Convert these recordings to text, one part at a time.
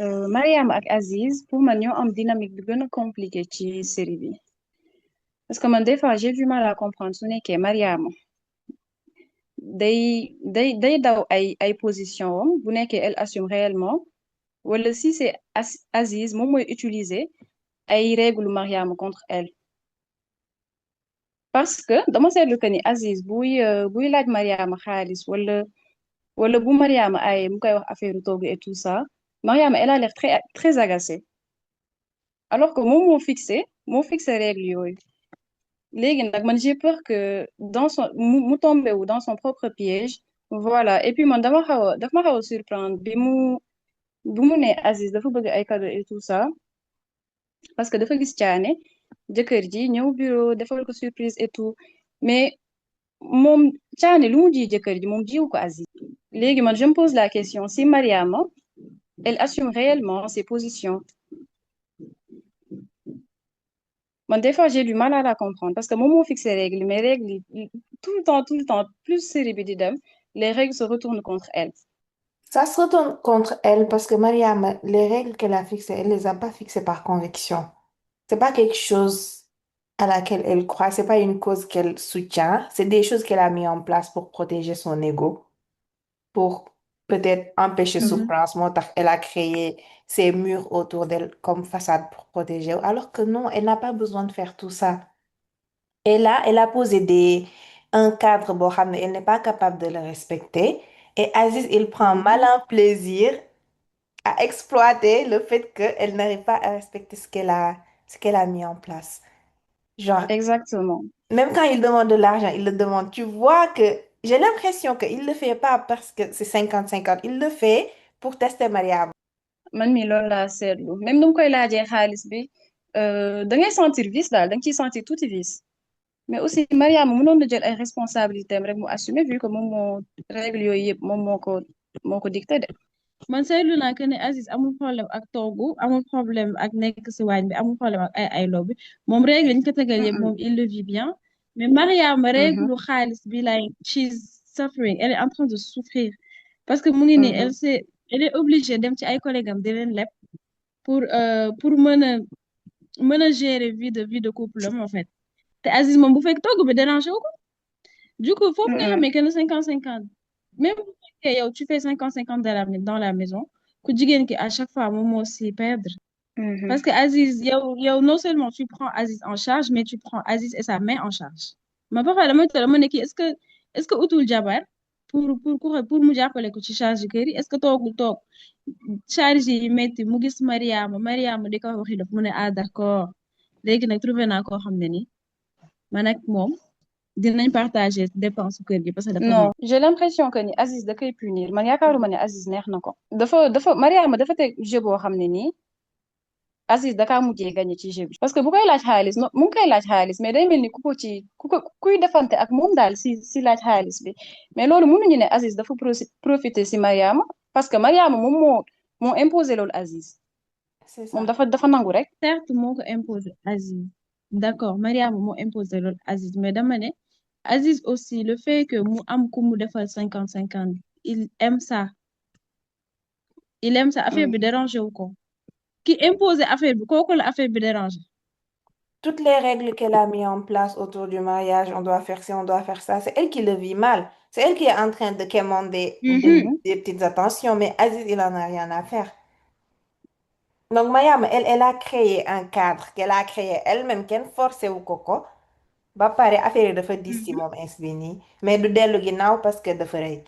Mariama ak Aziz pour man ñoo am dynamique bi gën a compliqué ci série bi parce que man des fois j'ai du mal à comprendre su nekkee Mariama day daw ay position am bu nekkee elle assume réellement wala si c'est Aziz moom mooy utiliser ay règles Mariama contre elle parce que dama seetlu que ni Aziz buy laaj Mariama xaalis wala bu Mariama ay mu koy wax affaire togg et tout ça Mariama elle a l'air très agacée alors que moom moo fixé règle yooyu léegi nag man j'ai peur que mu tombé wu dans son propre piège voilà et puis man daf ma xaw a surprendre bi mu ne Aziz dafa bëgg ay cadeau et tout ça parce que dafa gis caane jëkkër ji ñëw bureau defal ko surprise et tout mais moom caane lu mu ji jëkkër ji moom jiwu ko Aziz léegi man je me pose la question si Mariama elle assume réellement ses positions man des fois j'ai du mal à la comprendre parce que moom moo fixé règles mais règles yi tout le temps plus série bi di dem les règles se retournent contre elle. Ça se retourne contre elle parce que Mariam, les règles qu'elle a fixées, elle les a pas fixées par conviction. C'est pas quelque chose à laquelle elle croit, c'est pas une cause qu'elle soutient, c'est des choses qu'elle a mis en place pour protéger son ego, pour peut-être empêcher Mhm. souffrance. Moo tax elle a créé ces murs autour d'elle comme façade pour protéger, alors que non, elle n'a pas besoin de faire tout ça. Et là, elle a posé un cadre boo xam ne elle n'est pas capable de le respecter. Et Aziz, il prend Mhm. malin plaisir à exploiter le fait qu'elle n'arrive pas à respecter ce qu'elle a mis en place. Genre, Exactement. même quand il demande de l'argent, il le demande. Tu vois que j'ai l'impression qu'il ne le fait pas parce que c'est 50-50. Il le fait pour tester Mariam. Man mi loolu laa seetlu même nu mu koy laajee xaalis bi da ngay sentir vice daal da nga ciy sentir tuuti vice mais aussi Mariama mënoon na jël ay responsabilités am rek mu assumer vu que moom moo règle yooyu yëpp moom moo ko dicté de. man seetlu naa que ne Aziz amul problème ak toogu amul problème ak nekk si waañ bi amul problème ak ay loo bi moom règle yi ñu ko tegal yëpp moom Mm-mm. il le vit bien mais Mariama Mhm, règle xaalis bi like she's suffering elle est en train de souffrir parce que mu ngi nii mhm. elle est obligée dem ci ay collègues am di leen leb pour mën a gérer vie de couple am en fait te Aziz moom bu fekk togg bi dérangé wu ko du coup foofu nga Mm-mm. xamee que ne 50-50 même bu fekkee yow tu fais 50-50 dans la maison ku jigéen ki à chaque fois moom moo si perdre parce Mhm. que Aziz yow non seulement tu prends Aziz en charge mais tu prends Aziz et sa mère en charge ma papa dama ne kii est-ce que utul jabar pour mu jàppale ko ci charge kër yi est-ce que toogul toog charge yi métti mu gis Mariama di ko waxi daf mu ne ah d'accord léegi nag trouvé naa koo xam ne ni man ak moom dinañ partager dépense su kër gi parce que dafa non j'ai l'impression que ni Aziz da koy punir man yaakaaruma ne Aziz neex na ko dafa Mariama dafa teg jeu boo xam ne nii Aziz da kaa mujjee gagné ci jeu bi parce que bu koy laaj xaalis no mu ngi koy laaj xaalis mais day mel ni kuy defante ak moom daal si laaj xaalis bi mais loolu mënuñu ne Aziz dafa profiter si Mariama parce que Mariama moom moo imposé loolu Aziz C'est moom ça. dafa nangu rek. Certes moo ko imposé Aziz d'accord Mariama moo imposé loolu Aziz mais dama ne Aziz aussi le fait que mu am ku mu defal 50-50 il aime ça affaire bi Mhm. dérangé wu ko ki imposé affaire bi kooku la affaire bi dérangé. Toutes les règles qu'elle a mis en place autour du mariage, on doit faire ci, on doit faire ça, c'est elle qui le vit mal. C'est elle qui est en train de quémander Mhm. des petites attentions, mais Aziz, il en a rien à faire. Donc, Mayam, elle a créé un cadre qu'elle a créé elle-même, qu'elle forcé ou coco. Ba pare affaire yi dafa dis ci Mhm. moom ins bi nii mais du dellu ginnaaw parce que dafa rëy.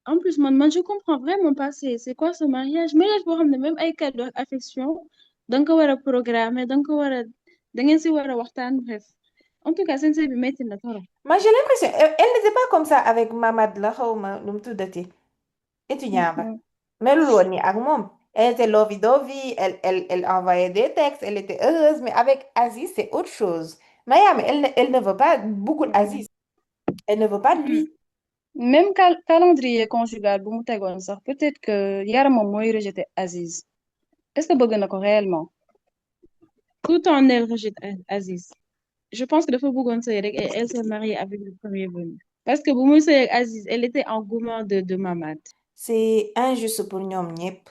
En plus man je comprends vraiment pas c'est quoi ce mariage boo xam ne même ay cadeau ak affection da nga ko war a programmer da nga ko war a da ngeen si war a waxtaan bref en tout cas seen sëy bi métti na trop. Moi j'ai l'impression elle n'était pas comme ça avec Mamad la xawma lu mu tuddati étudiant ba Mhm. melul woon ni ak moom. Elle était lovey-dovey, elle envoyait des textes, elle était heureuse, mais avec Aziz, c'est autre chose. Mayam, elle ne veut pas beaucoup d'Aziz. Elle ne veut pas de Mhm. lui. Même calendrier conjugal bu mu tegoon sax peut-être que yaramam mooy rejeté Aziz est-ce que bëgg na ko réellement. Tout en elle rejette Aziz je pense que dafa bëggoon sëy rek et elle s'est mariée avec le premier venu parce que bu muy sëy ak Aziz elle était en gourmand de Mamad. C'est injuste pour ñoom ñëpp.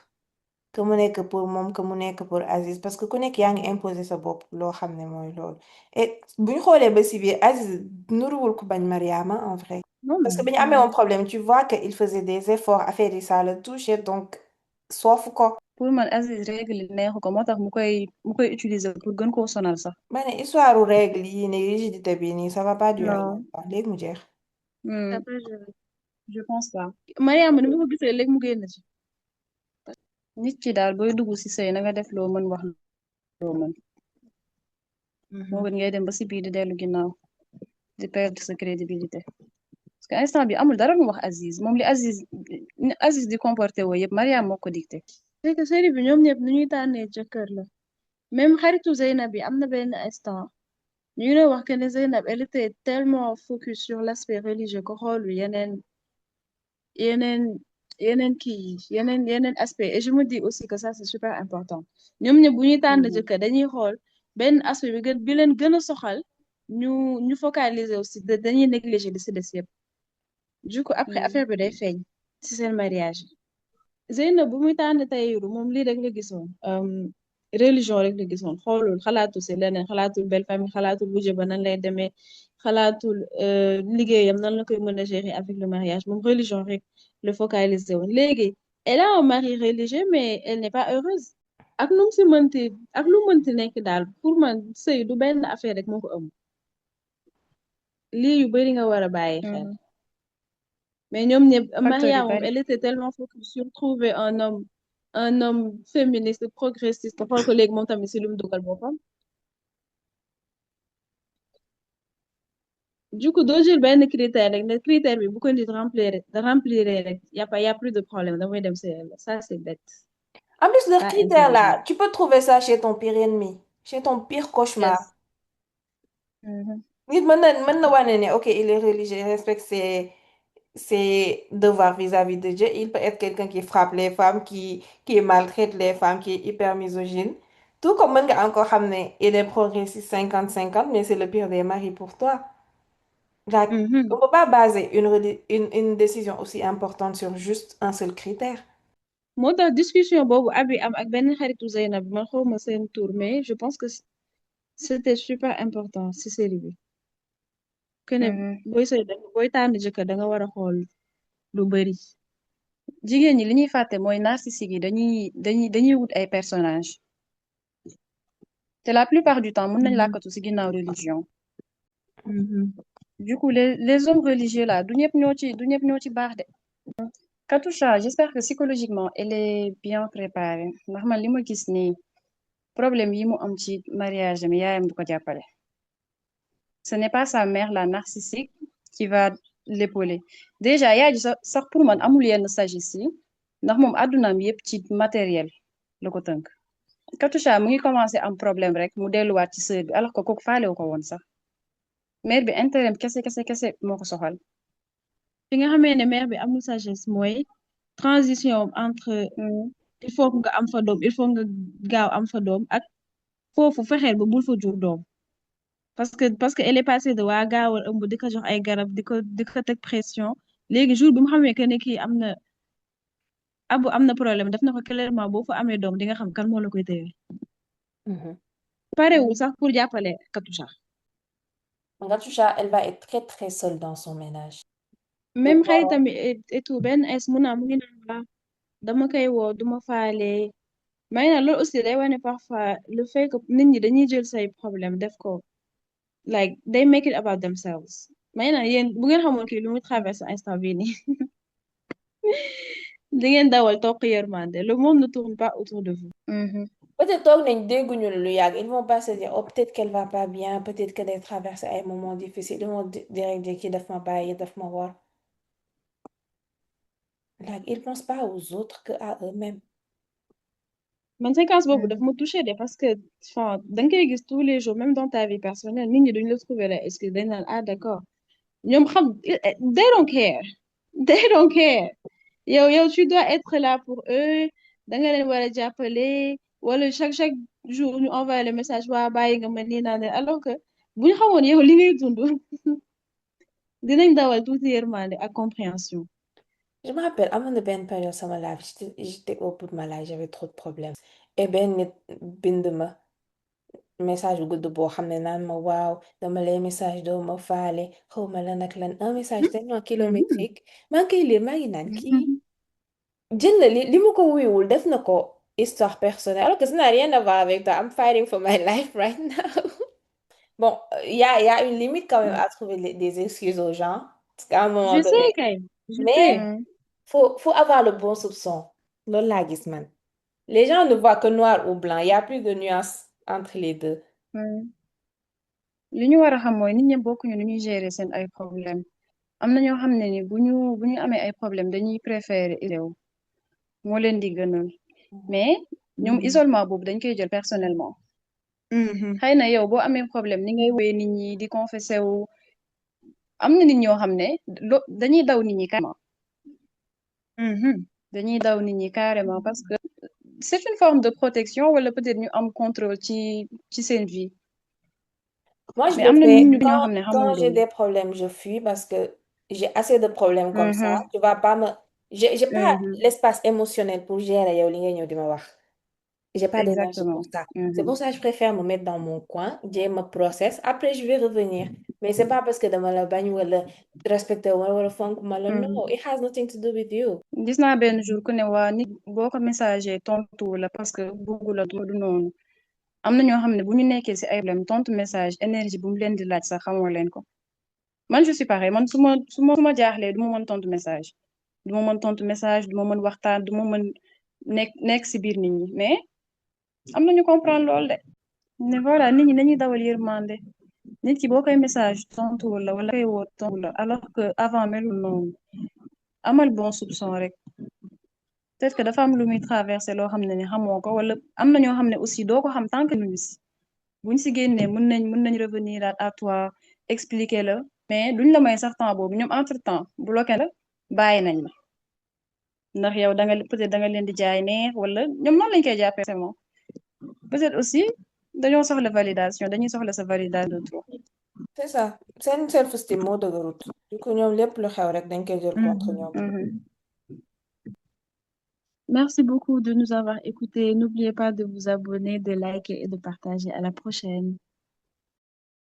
que mu nekk pour moom que mu nekk pour Aziz parce que ku nekk yaa ngi imposer sa bopp loo xam ne mooy loolu et bu ñu xoolee ba si biir Aziz nuruwul ku bañ Mariama en vrai Non, parce que non. bi ñu amee woon problème tu vois que il faisait des efforts affaire yi ça le touchait donc soofu ko Pour man Aziz règle yi neexu ko moo tax mu koy utiliser pour gën koo sonal sax. ma ne histoire u règle yi ne rigidité bi nii ça va pas durer Non. longtemps léegi mu jeex Après, je pense pas. Mariama ni ma ko gisee léegi mu génn ci. Nit ki daal booy dugg ci sëy na nga def loo mën wax loo mën. Moo Mhm. gën ngay dem ba ci biir di dellu ginnaaw di perdre sa crédibilité. Parce que instant bi amul dara mu wax Aziz moom li Aziz ni Aziz di comporté woo yëpp Mariam moo ko dicté. C'est que série bi ñoom ñëpp nu ñuy tànnee jëkkër la même xaritu Zeynab bi am na benn instant ñu ngi doon wax que ne Zeynab elle était tellement focus sur l'aspect religieux ko xoolu yeneen yeneen kii yeneen aspect et je me dis aussi que ça c'est super important ñoom ñëpp bu ñuy tànn Mhm. jëkkër dañuy xool benn aspect bi leen gën a soxal ñu ñu focaliser aussi dañuy négliger li ci des yëpp du coup après Mhm. affaire bi day feeñ ci seen mariage Zeynab bu muy tànn Tahirou moom lii rek la gisoon religion rek la gisoon xoolul xalaatul si leneen xalaatul belle famille xalaatul budget ba nan lay demee xalaatul liggéeyam nan la koy mën a gérer avec le mariage moom religion rek le focaliser woon léegi elle a un mari religieux mais elle n'est pas heureuse ak nu mu si mënti ak lu mënti nekk daal pour man sëy du benn affaire rek moo ko ëmb lii yu bari nga war a bàyyi xel mais ñoom ñëpp facteur Maria yu moom bari elle était tellement focus sur trouver un homme féministe progressiste xool ko léegi moom tamit si lu mu dugal boppam du coup doo jël benn critère rek ne critère bi bu ko nit remplir rek y a plus de problème damay dem si yàlla ça c'est bête En plus, leurs pas critères intelligent là, tu peux trouver ça chez ton pire ennemi, chez ton pire cauchemar. yes Mhm. Nit mën na wane ne, ok, il est religieux, il respecte ses devoirs vis-à-vis de Dieu. Il peut être quelqu'un qui frappe les femmes, qui maltraite les femmes, qui est hyper misogyne. Tout comme mën nga encore xam ne il est progressiste 50-50, mais c'est le pire des maris pour toi. Like, on Mhm. ne peut pas baser une décision aussi importante sur juste un seul critère. moo tax discussion boobu abi am ak benn xaritu Zeynab bi man xawma seen tour mais je pense que c'était super important si série bi que ne Mhm. booy tànn jëkkër da nga war a xool lu bari jigéen ñi li ñuy fàtte mooy narcissique yi dañuy wut ay personnage te la plupart du temps mën nañ Mhm. làkkatu ci ginnaaw religion Mhm. du coup les hommes religieux là du ñëpp ñoo ci baax de Katoucha j'espère que psychologiquement elle est bien préparée ndax man li ma gis nii problème yi mu am ci mariage am yaayam du ko jàppale ce n'est pas sa mère la narcissique qui va l'épauler déjà yaay ji sax pour man amul yenn sagesse yi ndax moom àddunaam yépp ci matériel la ko tënk Katoucha mu ngi commencé am problème rek mu delluwaat ci sœur bi alors que kooku faalewu ko woon sax mère bi intérêt kese moo ko soxal fi nga xamee ne mère bi amul sagesse mooy transition entre Mhm. il faut nga am fa doom il faut nga gaaw am fa doom ak foofu fexeel ba bul fa jur doom parce que elle est passée de waa gaawal ëmb di ko jox ay garab di ko teg pression léegi jour bi mu xamee que ne kii am na problème def na ko clairement boo fa amee doom di nga xam kan moo la koy téye Mhm. parewul sax pour jàppale Katoucha Gatoucha, elle va être très très seule dans son ménage. Les même parents. xaritam et tout benn es mu naa mu ngi naan waa dama koy woo duma faale may na loolu aussi day wane parfois le fait que nit ñi dañuy jël say problème def ko like they make it about themselves may na yéen bu ngeen xamoon kii lu muy traversé instant bii nii di ngeen dawal toq yërmande le monde ne tourne pas autour de vous Mhm. Peut-être toog nañ dégguñu lu yàgg ils vont pas se dire oh peut-être qu'elle va pas bien peut-être que day traverser ay moments difficiles ils vont direct dire kii daf ma bàyyi daf ma war like ils pensent pas aux autres que à eux-mêmes. man séquence boobu daf Mhm. ma touché de parce que enfin danga koy gis tous les jours même dans ta vie personnelle nit ñi duñ la trouver la excuse dañ naan ah d'accord ñoom xam they don't care they don't care yow tu dois être là pour eux da nga leen war a jàppale wala chaque jour ñu envoyé le message waa bàyyi nga ma nii naa ne alors que bu ñu xamoon yow li ngay dund dinañ dawal tuuti yërmande ak compréhension Je me rappelle, amoon na benn période sama life, j'étais au bout de ma life, j'avais trop de problèmes. Et benn nit bind ma message bu gudd boo xam ne naan ma waaw dama lay message doo ma faale xaw ma lan ak lan un message tellement Mhm. kilométrique maa ngi koy lire maa ngi naan kii jël na li mu ko wuyuwul def na ko histoire personnelle alors que ça n'a rien à voir avec toi. I'm fighting for my life right now. Bon, il y a une limite quand même à trouver des excuses aux gens. Parce qu'à un moment Je donné, sais, kay. Je sais. mais faut avoir le bon soupçon. Loolu laa gis man. Les gens ne voient que noir ou blanc. Il n'y a plus de nuance entre les deux. li ñu war a xam mooy nit ñi bokkuñu nu ñuy gérer seen ay problème am na ñoo xam ne ni bu ñu amee ay problème dañuy préférer isoler wu moo leen di gënal mais ñoom isolement boobu dañ koy jël personnellement Mhm. xëy na yow boo amee problème ni ngay woowee nit ñi di confessé wu am na nit ñoo xam ne dañuy daw nit ñi carrément Mhm. dañuy daw nit ñi carrément parce que c'est une forme de protection wala peut-être ñu am contrôle ci seen vie Moi, je mais le am na nit fais ñu ñoo xam ne xamuñ quand j'ai loolu des problèmes, je fuis parce que j'ai assez de problèmes comme ça. Mhm, Tu vas pas me... J'ai pas mhm, l'espace émotionnel pour gérer yow li ngay ñëw di ma wax. J'ai pas d'énergie pour exactement ça. C'est mhm, pour ça que je préfère me mettre dans mon coin, jéem a process. Après, je vais revenir. Mais c'est pas parce que dama la bañ wala respecté wala fonk ma la. mhm. No, it has nothing to do with you. gis naa benn jour ku ne waa nit boo ko messager tontu la parce que bëggu la du noonu am na ñoo xam ne bu ñu nekkee ci ay problème tontu message énergie bu mu leen di laaj sax xamoo leen ko man je suis pareil man su ma jaaxlee du ma mën tontu message du ma mën tontu message du ma mën waxtaan du ma mën nekk ci biir nit ñi mais am na ñu comprendre loolu de ne voilà nit ñi nañuy dawal yërmande nit ki boo koy message tontuwul la wala koy woo tontu la alors que avant melul noonu amal bon soupçon rek peut-être que dafa am lu muy traversé loo xam ne ni xamoo ko wala am na ñoo xam ne aussi doo ko xam tant que ñu ngi si buñ si génnee mën nañ revenir à toi expliquer la mais duñ la may sax temps boobu ñoom entre temps bloqué la bàyyi nañ la ndax yow da nga peut-être da nga leen di jaay neex wala ñoom noonu lañ koy jàppee c'est bon peut-être aussi dañoo soxla validation dañuy soxla sa validation de trop. C'est ça. Seen self-esteem moo dëgërut. Du coup, ñoom lépp lu xew rek dañ koy jël contre Mhm. ñoom. Mhm. Merci beaucoup de nous avoir écoutés. N'oubliez pas de vous abonner, de liker et de partager. À la prochaine.